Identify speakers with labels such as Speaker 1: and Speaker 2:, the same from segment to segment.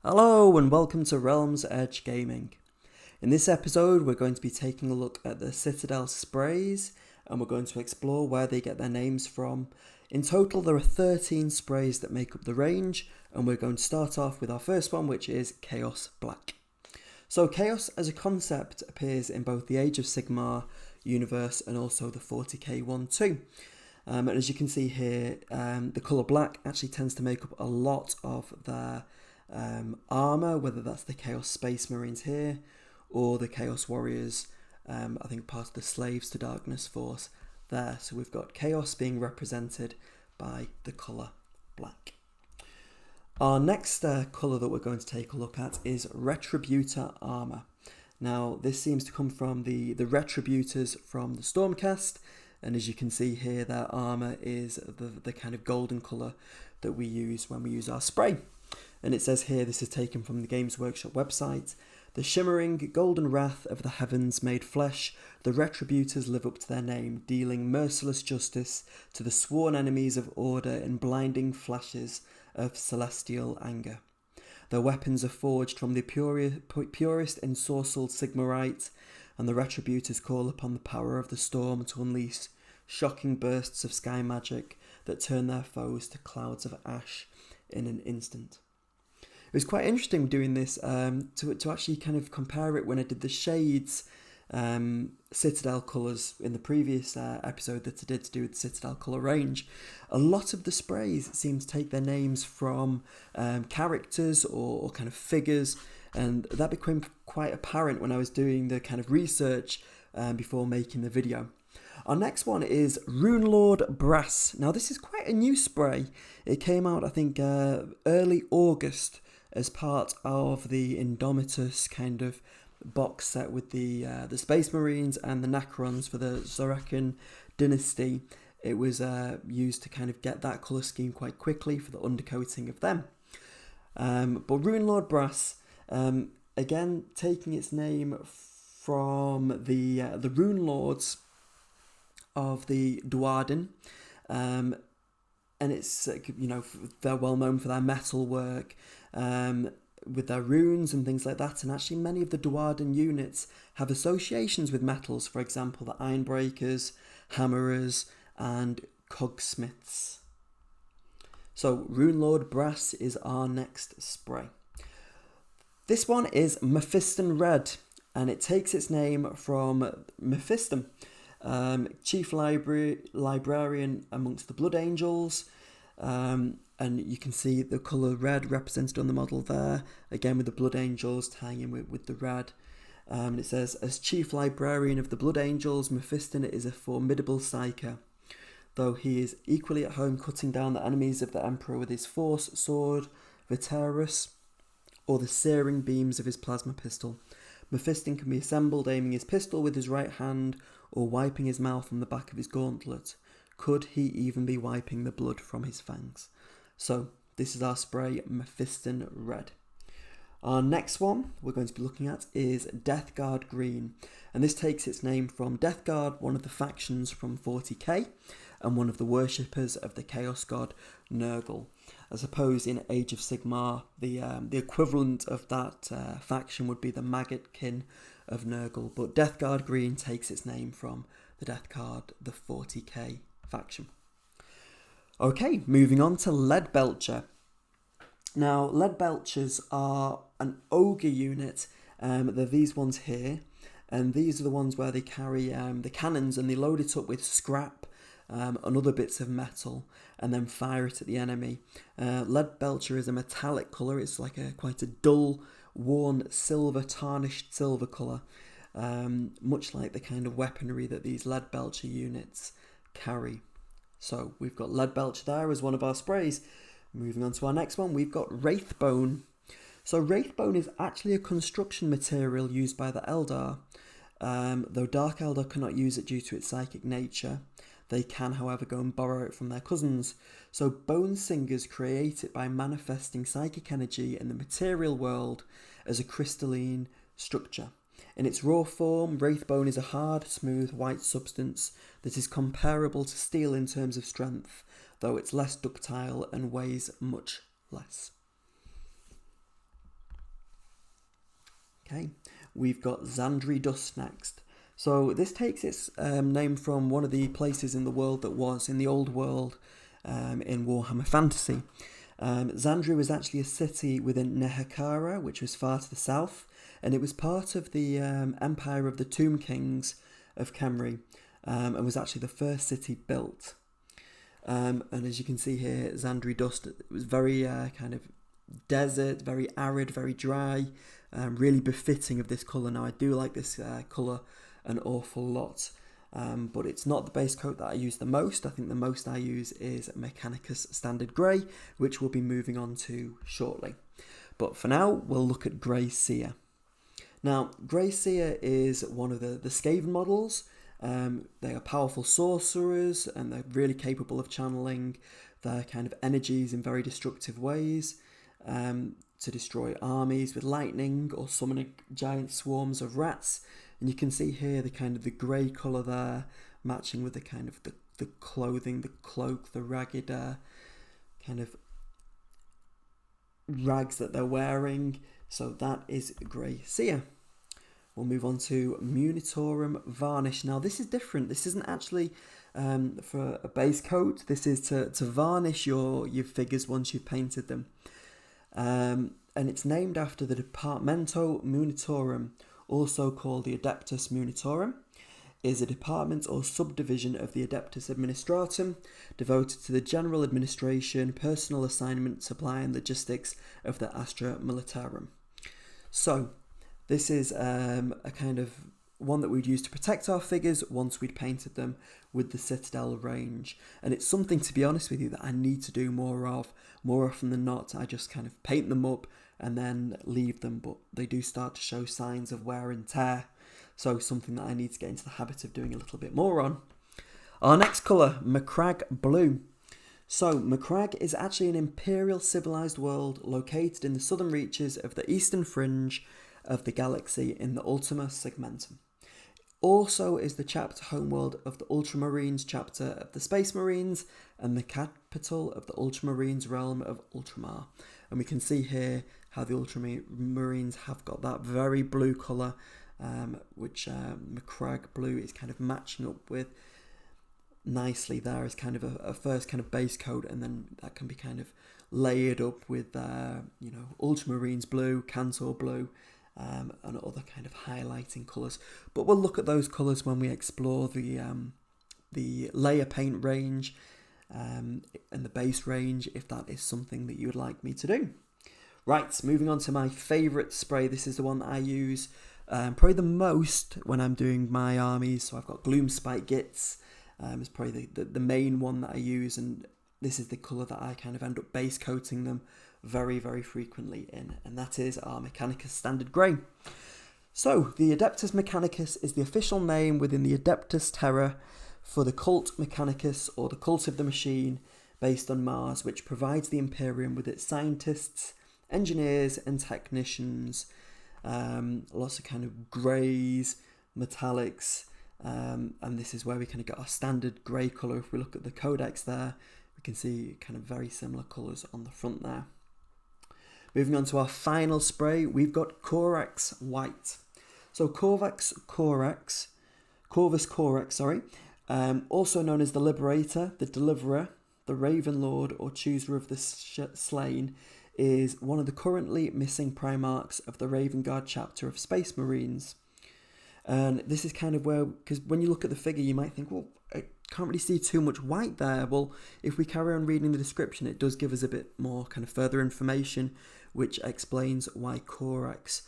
Speaker 1: Hello and welcome to Realms Edge Gaming. In this episode we're going to be taking a look at the Citadel sprays and we're going to explore where they get their names from. In total there are 13 sprays that make up the range, and we're going to start off with our first one, which is Chaos Black. So Chaos as a concept appears in both the Age of Sigmar universe and also the 40k one too. And as you can see here, the colour black actually tends to make up a lot of their armour, whether that's the Chaos Space Marines here or the Chaos Warriors, I think part of the Slaves to Darkness force there. So we've got Chaos being represented by the colour black. Our next colour that we're going to take a look at is Retributor armour. Now this seems to come from the Retributors from the Stormcast, and as you can see here their armour is the kind of golden colour that we use when we use our spray. And it says here, this is taken from the Games Workshop website: the shimmering golden wrath of the heavens made flesh, the Retributors live up to their name, dealing merciless justice to the sworn enemies of order in blinding flashes of celestial anger. Their weapons are forged from the purest ensorcelled Sigmarite, and the Retributors call upon the power of the storm to unleash shocking bursts of sky magic that turn their foes to clouds of ash in an instant. It was quite interesting doing this to actually kind of compare it when I did the Shades Citadel colours in the previous episode that I did to do with the Citadel colour range. A lot of the sprays seem to take their names from characters or kind of figures, and that became quite apparent when I was doing the kind of research before making the video. Our next one is Runelord Brass. Now this is quite a new spray. It came out I think early August as part of the Indomitus kind of box set with the Space Marines and the Necrons for the Zorakan dynasty. It was used to kind of get that colour scheme quite quickly for the undercoating of them. But Runelord Brass, again taking its name from the Rune Lords of the Duardin, and it's they're well known for their metal work with their runes and things like that, and actually many of the Duardin units have associations with metals, for example the Ironbreakers, Hammerers and Cogsmiths. So Runelord Brass is our next spray. This one is Mephiston Red, and it takes its name from Mephiston, chief librarian amongst the Blood Angels, and you can see the colour red represented on the model there, again with the Blood Angels tying in with the red. And it says, as chief librarian of the Blood Angels, Mephiston is a formidable psyker, though he is equally at home cutting down the enemies of the Emperor with his force sword, Viterus, or the searing beams of his plasma pistol. Mephiston can be assembled aiming his pistol with his right hand or wiping his mouth on the back of his gauntlet. Could he even be wiping the blood from his fangs? So this is our spray, Mephiston Red. Our next one we're going to be looking at is Deathguard Green, and this takes its name from Deathguard, one of the factions from 40k and one of the worshippers of the Chaos God Nurgle. I suppose in Age of Sigmar the equivalent of that faction would be the Maggotkin of Nurgle, but Deathguard Green takes its name from the Deathguard, the 40k faction. Okay, moving on to Leadbelcher. Now, Leadbelchers are an ogre unit. They're these ones here, and these are the ones where they carry the cannons and they load it up with scrap and other bits of metal and then fire it at the enemy. Leadbelcher is a metallic colour. It's like quite a dull, worn silver, tarnished silver colour, much like the kind of weaponry that these Leadbelcher units carry. So we've got Leadbelcher there as one of our sprays. Moving on to our next one, we've got Wraithbone. So Wraithbone is actually a construction material used by the Eldar. Though Dark Eldar cannot use it due to its psychic nature, they can, however, go and borrow it from their cousins. So Bone Singers create it by manifesting psychic energy in the material world as a crystalline structure. In its raw form, Wraithbone is a hard, smooth, white substance that is comparable to steel in terms of strength, though it's less ductile and weighs much less. we've got Zandri Dust next. So this takes its name from one of the places in the world that was, in the old world, in Warhammer Fantasy. Zandri was actually a city within Nehekara, which was far to the south, and it was part of the empire of the Tomb Kings of Khemri, and was actually the first city built. And as you can see here, Zandri Dust, it was very kind of desert, very arid, very dry, really befitting of this colour. Now I do like this colour an awful lot, but it's not the base coat that I use the most. I think the most I use is Mechanicus Standard Grey, which we'll be moving on to shortly. But for now, we'll look at Grey Seer. Now, Grey Seer is one of the Skaven models. They are powerful sorcerers, and they're really capable of channeling their kind of energies in very destructive ways to destroy armies with lightning or summoning giant swarms of rats. And you can see here the kind of the grey colour there, matching with the kind of the clothing, the cloak, the ragged kind of rags that they're wearing. So that is Grey Seer. We'll move on to Munitorum Varnish. Now this is different. This isn't actually for a base coat. This is to varnish your figures once you've painted them. And it's named after the Departamento Munitorum, also called the Adeptus Munitorum, is a department or subdivision of the Adeptus Administratum devoted to the general administration, personal assignment, supply and logistics of the Astra Militarum. So this is a kind of one that we'd use to protect our figures once we'd painted them with the Citadel range. And it's something, to be honest with you, that I need to do more of. More often than not, I just kind of paint them up and then leave them, but they do start to show signs of wear and tear. So something that I need to get into the habit of doing a little bit more on. Our next colour, Macragge Blue. So Macragge is actually an Imperial civilized world located in the southern reaches of the eastern fringe of the galaxy in the Ultima Segmentum. Also is the chapter homeworld of the Ultramarines chapter of the Space Marines and the capital of the Ultramarines realm of Ultramar. And we can see here how the Ultramarines have got that very blue colour, which Macragge Blue is kind of matching up with nicely there as kind of a first kind of base coat, and then that can be kind of layered up with Ultramarines Blue, Cantor Blue, and other kind of highlighting colours. But we'll look at those colours when we explore the layer paint range and the base range, if that is something that you would like me to do. Right, moving on to my favourite spray. This is the one that I use probably the most when I'm doing my armies. So I've got Gloomspite Gits. It's probably the main one that I use, and this is the colour that I kind of end up base coating them very, very frequently in, and that is our Mechanicus Standard Grey. So, the Adeptus Mechanicus is the official name within the Adeptus Terra for the cult Mechanicus, or the cult of the machine, based on Mars, which provides the Imperium with its scientists, engineers and technicians, lots of kind of greys, metallics, and this is where we kind of get our standard grey colour. If we look at the codex there, we can see kind of very similar colours on the front there. Moving on to our final spray, we've got Corax White. So Corvus Corax, also known as the Liberator, the Deliverer, the Ravenlord, or Chooser of the Slain, is one of the currently missing Primarchs of the Raven Guard chapter of Space Marines. And this is kind of where, because when you look at the figure, you might think, well, I can't really see too much white there. Well, if we carry on reading the description, it does give us a bit more kind of further information, which explains why Corax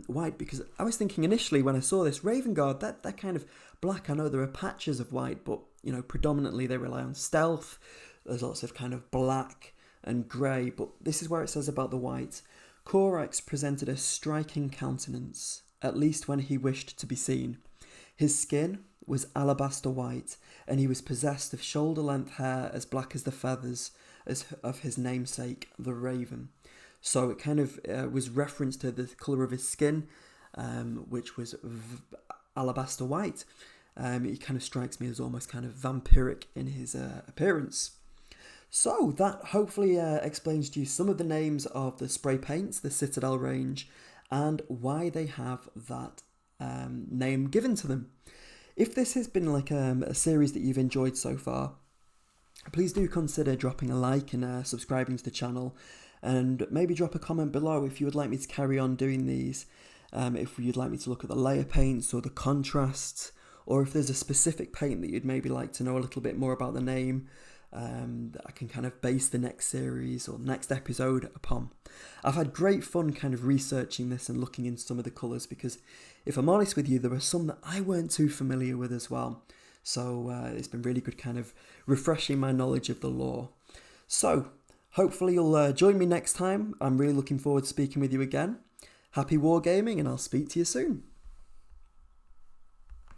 Speaker 1: white. Because I was thinking initially when I saw this, Raven Guard, that kind of black, I know there are patches of white, but, you know, predominantly they rely on stealth. There's lots of kind of black and grey, but this is where it says about the white. Corax presented a striking countenance, at least when he wished to be seen. His skin was alabaster white, and he was possessed of shoulder-length hair as black as the feathers of his namesake, the raven. So it kind of was reference to the colour of his skin, which was alabaster white. He kind of strikes me as almost kind of vampiric in his appearance. So that hopefully explains to you some of the names of the spray paints, the Citadel range, and why they have that name given to them. If this has been like a series that you've enjoyed so far, please do consider dropping a like and subscribing to the channel, and maybe drop a comment below if you would like me to carry on doing these, if you'd like me to look at the layer paints or the contrasts, or if there's a specific paint that you'd maybe like to know a little bit more about the name, that I can kind of base the next series or next episode upon. I've had great fun kind of researching this and looking into some of the colours, because if I'm honest with you, there are some that I weren't too familiar with as well. So it's been really good kind of refreshing my knowledge of the lore. So hopefully you'll join me next time. I'm really looking forward to speaking with you again. Happy wargaming, and I'll speak to you soon.